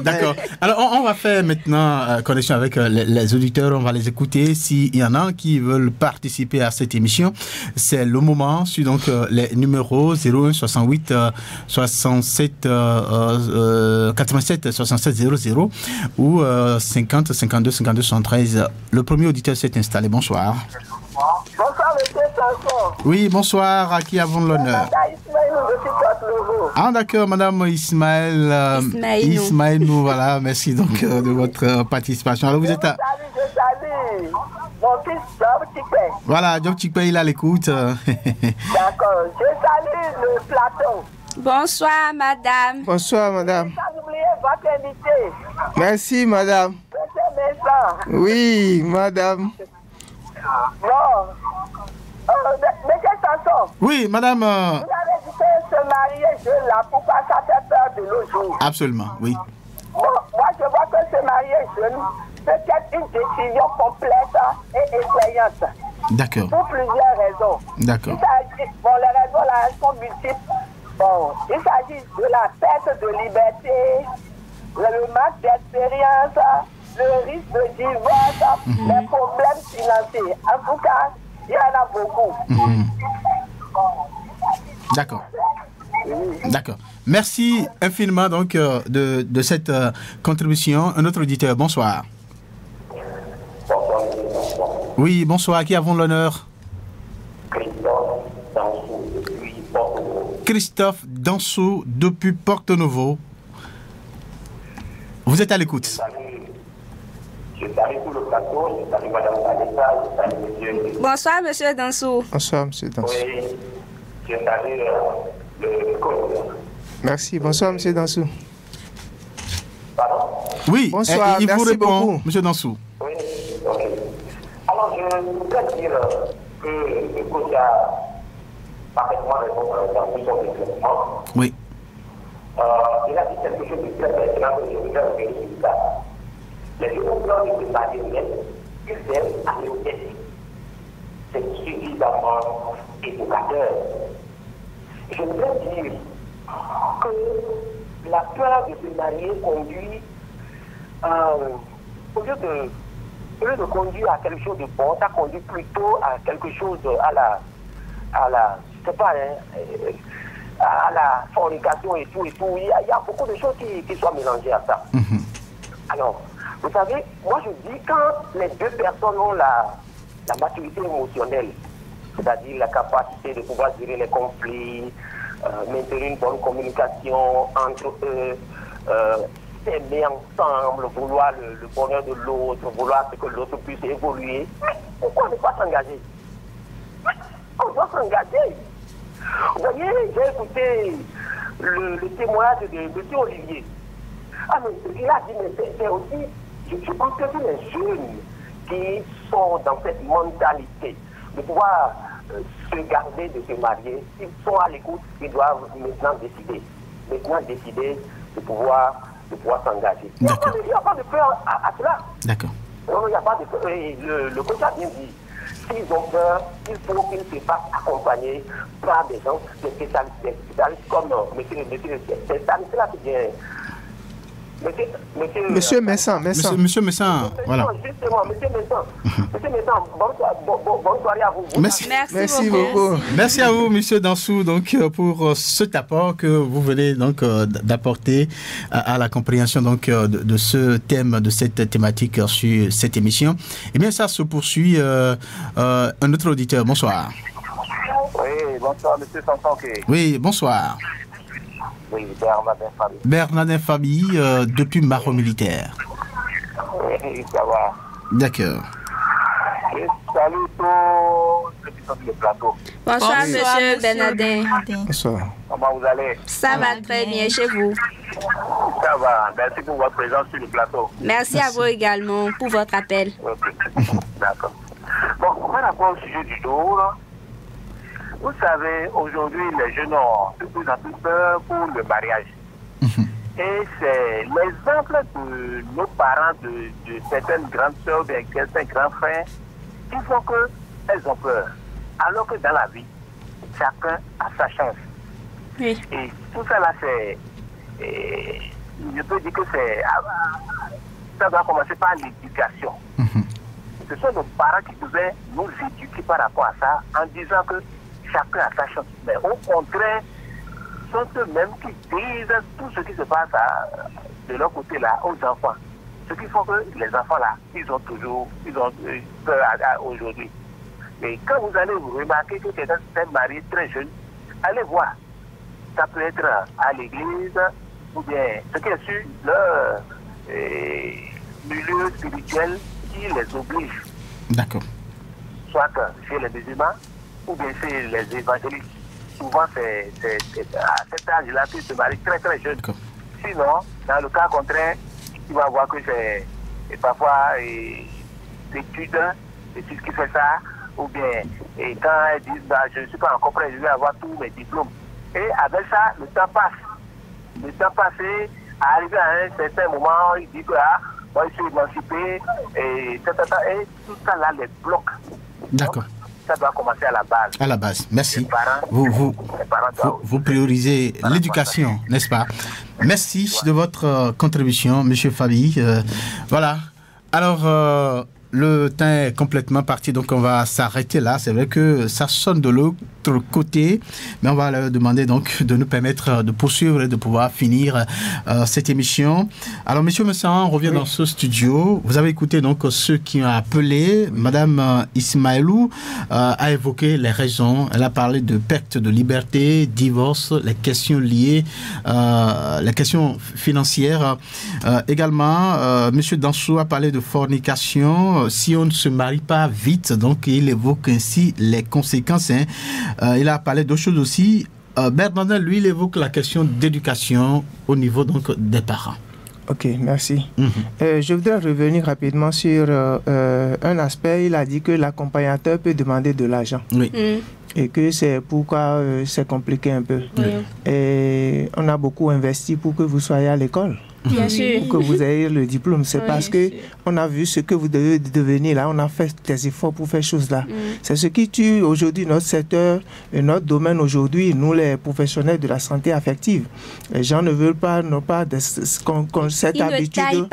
D'accord. Alors, on va faire maintenant connexion avec les auditeurs. On va les écouter. S'il y en a qui veulent participer à cette émission, c'est le moment. Sur donc les numéros 01 68 67 87 67 00 ou 50 52 52 73. Le premier auditeur s'est installé. Bonsoir. Bonsoir, monsieur Sanson. Oui, bonsoir. À qui avons l'honneur? Ah, d'accord, madame Ismaël. Ismaël, nous voilà. Merci donc de votre participation. Alors, vous êtes à... Je salue mon fils Job Tikpe. Voilà, Job Tikpe, il a l'écoute. D'accord, je salue le plateau. Bonsoir, madame. Bonsoir, madame. Sans oublier votre invité. Merci, madame. Oui, madame. Bon. Monsieur Sanson. Oui, madame. Vous avez dit que se marier jeune là, pourquoi ça fait peur de nos jours? Absolument, oui. Bon, moi je vois que se marier jeune, peut être une décision complète et effrayante. D'accord. Pour plusieurs raisons. D'accord. Bon, les raisons là sont multiples. Bon, il s'agit de la perte de liberté, le manque d'expérience, le risque de divorce, les problèmes financiers. En tout cas, il y en a beaucoup. D'accord. D'accord. Merci infiniment donc de cette contribution. Un autre auditeur, bonsoir. Oui, bonsoir. À qui avons l'honneur? Christophe Dansou depuis Porto-Novo. Vous êtes à l'écoute. Je salue tout le plateau, je salue Madame Vanessa, je salue Monsieur. Bonsoir, Monsieur Dansou. Bonsoir, Monsieur Dansou. Oui, je salue le coach. Merci, bonsoir, Monsieur Dansou. Pardon? Oui, bonsoir, il vous merci répond, beaucoup. Monsieur Dansou. Oui, ok. Alors, je voudrais dire que le coach a parfaitement raison dans tout son développement. Oui. Il a dit quelque chose de très pertinent que je voudrais revenir sur ça. Les deux plans de ce matériel, ils aiment à le tester. C'est suffisamment évocateur. Je voudrais dire que la peur de se marier conduit, au lieu de conduire à quelque chose de bon, ça conduit plutôt à quelque chose à la je sais pas, à la fornication et tout. Il y a beaucoup de choses qui sont mélangées à ça. Alors, vous savez, moi je dis quand les deux personnes ont la maturité émotionnelle, c'est-à-dire la capacité de pouvoir gérer les conflits, maintenir une bonne communication entre eux, s'aimer ensemble, vouloir le bonheur de l'autre, vouloir que l'autre puisse évoluer. Pourquoi ne pas s'engager? On doit s'engager. Vous voyez, j'ai écouté le témoignage de M. Olivier. Ah, mais il a dit, mais c'est aussi, je pense que c'est les jeunes qui sont dans cette mentalité de pouvoir se garder de se marier. S'ils sont à l'écoute, ils doivent maintenant décider de pouvoir s'engager. Il n'y a pas de peur à cela. D'accord. Non, il n'y a pas de peur. Le coach a bien dit, s'ils ont peur, il faut qu'ils se fassent accompagner par des gens, des spécialistes comme c'est Stanislas qui vient. Monsieur Messin. Monsieur Messin, voilà. Justement, Monsieur Messin, bonne soirée à vous. Merci beaucoup. Merci à vous, Monsieur Dansou, donc, pour cet apport que vous venez donc d'apporter à la compréhension donc de ce thème, de cette thématique sur cette émission. Eh bien, ça se poursuit. Un autre auditeur, bonsoir. Oui, bonsoir, Monsieur Sansanké. Oui, bonsoir. Oui, Bernardin Fabi. Bernardin Fabi, depuis Maro Militaire. Oui, ça va. D'accord. Salut tous ceux qui sont sur le plateau. Bonsoir, monsieur Bernardin. Bonsoir. Comment vous allez? Ça va très bien chez vous. Ça va. Merci pour votre présence sur le plateau. Merci à vous également pour votre appel. D'accord. Bon, par rapport au sujet du jour, vous savez, aujourd'hui, les jeunes ont de plus en plus peur pour le mariage. Et c'est l'exemple de nos parents, de certaines grandes sœurs, de certains grands frères, qui font qu'elles ont peur. Alors que dans la vie, chacun a sa chance. Oui. Et tout ça là, c'est... je peux dire que c'est... Ça doit commencer par l'éducation. Ce sont nos parents qui devaient nous éduquer par rapport à ça, en disant que chacun a sa chance. Mais au contraire, sont eux-mêmes qui disent tout ce qui se passe de leur côté là aux enfants. Ce qui fait que les enfants là, ils ont peur aujourd'hui. Mais quand vous allez vous remarquer que quelqu'un s'est marié très jeune, allez voir. Ça peut être à l'église ou bien ce qui est sur leur milieu spirituel qui les oblige. D'accord. Soit chez les musulmans ou bien chez les évangélistes. Souvent, c'est à cet âge-là qu'ils se marient très très jeunes. Sinon, dans le cas contraire, tu vas voir que c'est parfois l'étude qui fait ça, ou bien quand elles disent je ne suis pas encore prêt, je vais avoir tous mes diplômes. Et avec ça, le temps passe. Le temps passé, arrivé à un certain moment, il dit que moi je suis émancipé, et tout ça là les bloque. D'accord. Ça doit commencer à la base. À la base, merci. Parents, vous priorisez l'éducation, n'est-ce pas? Merci de votre contribution, Monsieur Fabi. Voilà. Alors, le temps est complètement parti, donc on va s'arrêter là. C'est vrai que ça sonne de l'autre côté, mais on va leur demander donc de nous permettre de poursuivre et de pouvoir finir cette émission. Alors, Monsieur Messin, on revient dans ce studio. Vous avez écouté donc ceux qui ont appelé. Madame Ismaëlou a évoqué les raisons. Elle a parlé de perte de liberté, divorce, les questions liées, les questions financières. Également, Monsieur Dansou a parlé de fornication. Si on ne se marie pas vite, donc il évoque ainsi les conséquences. Il a parlé d'autres choses aussi. Bernardin, lui, il évoque la question d'éducation au niveau donc des parents. Ok, merci. Je voudrais revenir rapidement sur un aspect. Il a dit que l'accompagnateur peut demander de l'argent. Oui. Et que c'est pourquoi c'est compliqué un peu. Et on a beaucoup investi pour que vous soyez à l'école. Bien sûr. Pour que vous ayez le diplôme. C'est parce que on a vu ce que vous devez devenir là. On a fait des efforts pour faire choses là. C'est ce qui tue aujourd'hui notre secteur et notre domaine aujourd'hui, nous les professionnels de la santé affective. Les gens ne veulent pas, n'ont pas cette habitude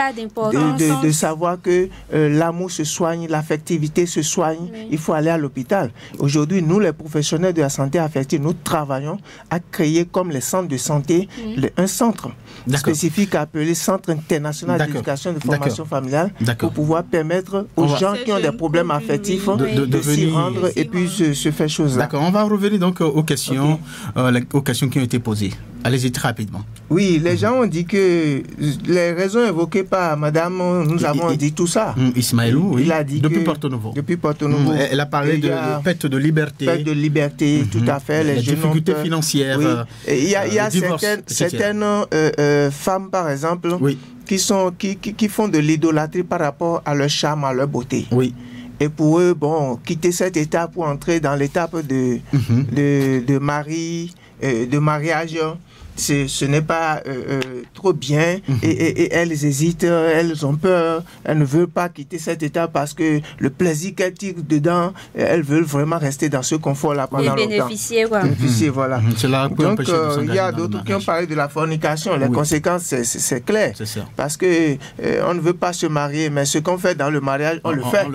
de savoir que l'amour se soigne, l'affectivité se soigne. Il faut aller à l'hôpital. Aujourd'hui, nous les professionnels de la santé affective, nous travaillons à créer comme les centres de santé un centre spécifique appelé Centre international d'éducation de formation familiale pour pouvoir permettre aux gens qui ont des problèmes affectifs de s'y rendre et puis se faire chose là. D'accord, on va revenir donc aux questions qui ont été posées. Allez-y très rapidement. Oui, les gens ont dit que les raisons évoquées par madame, nous avons dit tout ça. Ismaëlou, oui. Il a dit depuis Porto Novo. Depuis Porto Novo. Elle a parlé de perte de liberté. Perte de liberté, tout à fait. Les difficultés financières. Oui. Il y a certaines femmes, par exemple, qui font de l'idolâtrie par rapport à leur charme, à leur beauté. Oui. Et pour eux, quitter cette étape pour entrer dans l'étape de mariage, ce n'est pas trop bien et elles hésitent, elles ont peur, elles ne veulent pas quitter cette étape parce que le plaisir qu'elles tirent dedans, elles veulent vraiment rester dans ce confort-là pendant longtemps. Bénéficier, quoi. Bénéficier, voilà. Donc, il y a d'autres qui ont parlé de la fornication. Les conséquences, c'est clair. Parce que on ne veut pas se marier, mais ce qu'on fait dans le mariage, on le fait.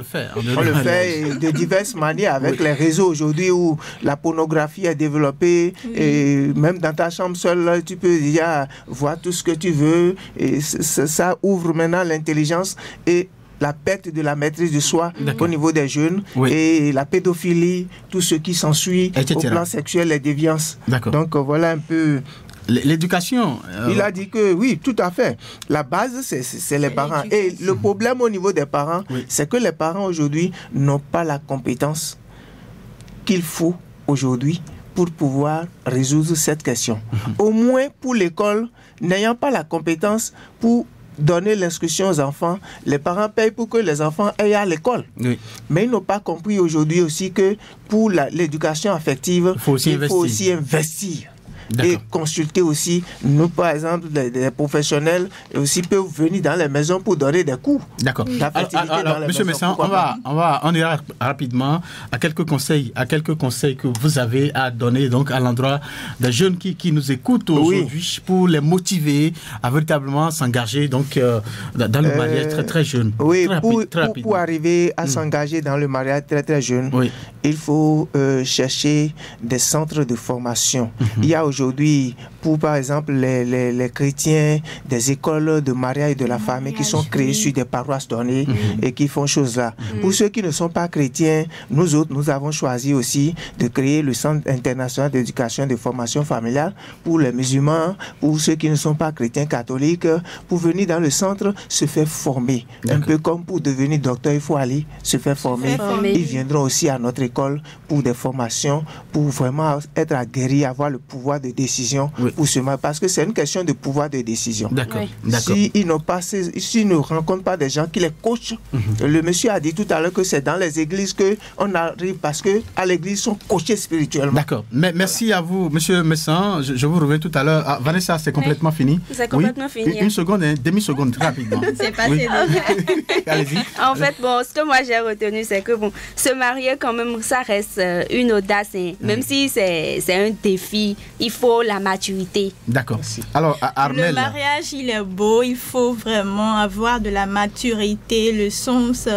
On le fait de diverses manières avec les réseaux aujourd'hui où la pornographie est développée et même dans ta chambre seule, tu peux déjà voir tout ce que tu veux et ça ouvre maintenant l'intelligence et la perte de la maîtrise de soi au niveau des jeunes et la pédophilie, tout ce qui s'ensuit au plan sexuel, les déviances. Donc voilà un peu... L'éducation. Il a dit que oui, tout à fait. La base, c'est les parents. Et le problème au niveau des parents, c'est que les parents aujourd'hui n'ont pas la compétence qu'il faut aujourd'hui pour pouvoir résoudre cette question. Au moins pour l'école, n'ayant pas la compétence pour donner l'instruction aux enfants, les parents payent pour que les enfants aillent à l'école. Mais ils n'ont pas compris aujourd'hui aussi que pour l'éducation affective, il faut aussi investir. Et consulter aussi, nous par exemple, des professionnels aussi peuvent venir dans les maisons pour donner des cours. D'accord. Alors, Monsieur Messin, on ira rapidement à quelques conseils que vous avez à donner donc à l'endroit des jeunes qui nous écoutent aujourd'hui pour les motiver à véritablement s'engager donc dans le mariage très très jeune. Oui, pour arriver à s'engager dans le mariage très très jeune, il faut chercher des centres de formation. Il y a aujourd'hui, pour par exemple les chrétiens, des écoles de mariage et de la famille qui sont créées sur des paroisses données et qui font choses là. Pour ceux qui ne sont pas chrétiens, nous autres, nous avons choisi aussi de créer le Centre international d'éducation et de formation familiale pour les musulmans, pour ceux qui ne sont pas chrétiens catholiques, pour venir dans le centre se faire former. Un peu comme pour devenir docteur, il faut aller se faire former. Ils viendront aussi à notre école pour des formations, pour vraiment être aguerris, avoir le pouvoir de décision pour ce mal, parce que c'est une question de pouvoir de décision. S'ils ne rencontrent pas des gens qui les coachent, le monsieur a dit tout à l'heure que c'est dans les églises qu'on arrive, parce qu'à l'église, ils sont coachés spirituellement. D'accord. Merci à vous, monsieur Messin. Je vous reviens tout à l'heure. Ah, Vanessa, c'est complètement fini. C'est complètement fini. Une seconde, demi-seconde, rapidement. C'est passé. Allez-y. En fait, ce que moi j'ai retenu, c'est que se marier quand même, ça reste une audace. Même si c'est un défi, il faut la maturité. D'accord. Alors, Armel. Le mariage, il est beau. Il faut vraiment avoir de la maturité, le sens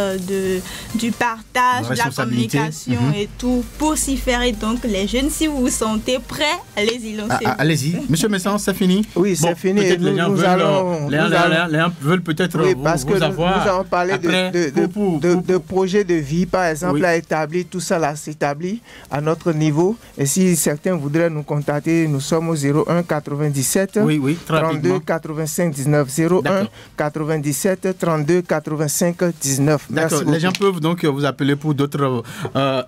du partage, de la communication et tout pour s'y faire. Et donc, les jeunes, si vous vous sentez prêts, allez-y, lancez-vous. Allez-y. Monsieur Messin, c'est fini? Oui, c'est fini. Les gens veulent peut-être vous avoir. Nous allons parler de projets de vie, par exemple, à établir. Tout ça là s'établit à notre niveau. Et si certains voudraient nous contacter, nous sommes au 01 97 32 85 19. 01 97 32 85 19. D'accord. Les gens peuvent donc vous appeler pour d'autres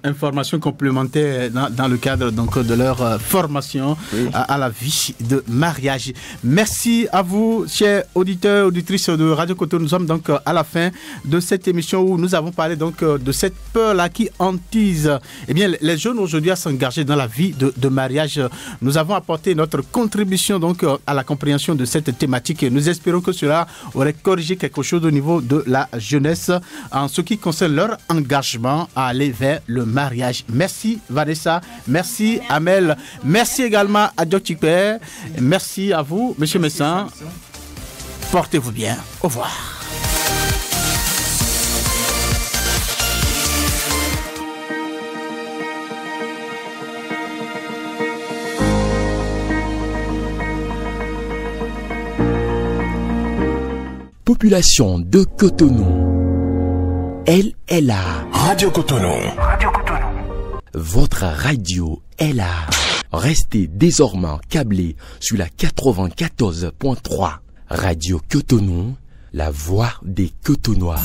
informations complémentaires dans le cadre donc de leur formation à la vie de mariage. Merci à vous, chers auditeurs, auditrices de Radio Cotonou. Nous sommes donc à la fin de cette émission où nous avons parlé donc de cette peur-là qui hantise les jeunes aujourd'hui à s'engager dans la vie de mariage. Nous avons apporté notre contribution donc à la compréhension de cette thématique et nous espérons que cela aurait corrigé quelque chose au niveau de la jeunesse en ce qui concerne leur engagement à aller vers le mariage. Merci Vanessa, merci Amel, merci également à Djokikper, merci à vous, Monsieur Messin. Portez-vous bien. Au revoir. Population de Cotonou, elle est là. Radio Cotonou. Radio Cotonou. Votre radio est là. Restez désormais câblés sur la 94.3. Radio Cotonou, la voix des Cotonois.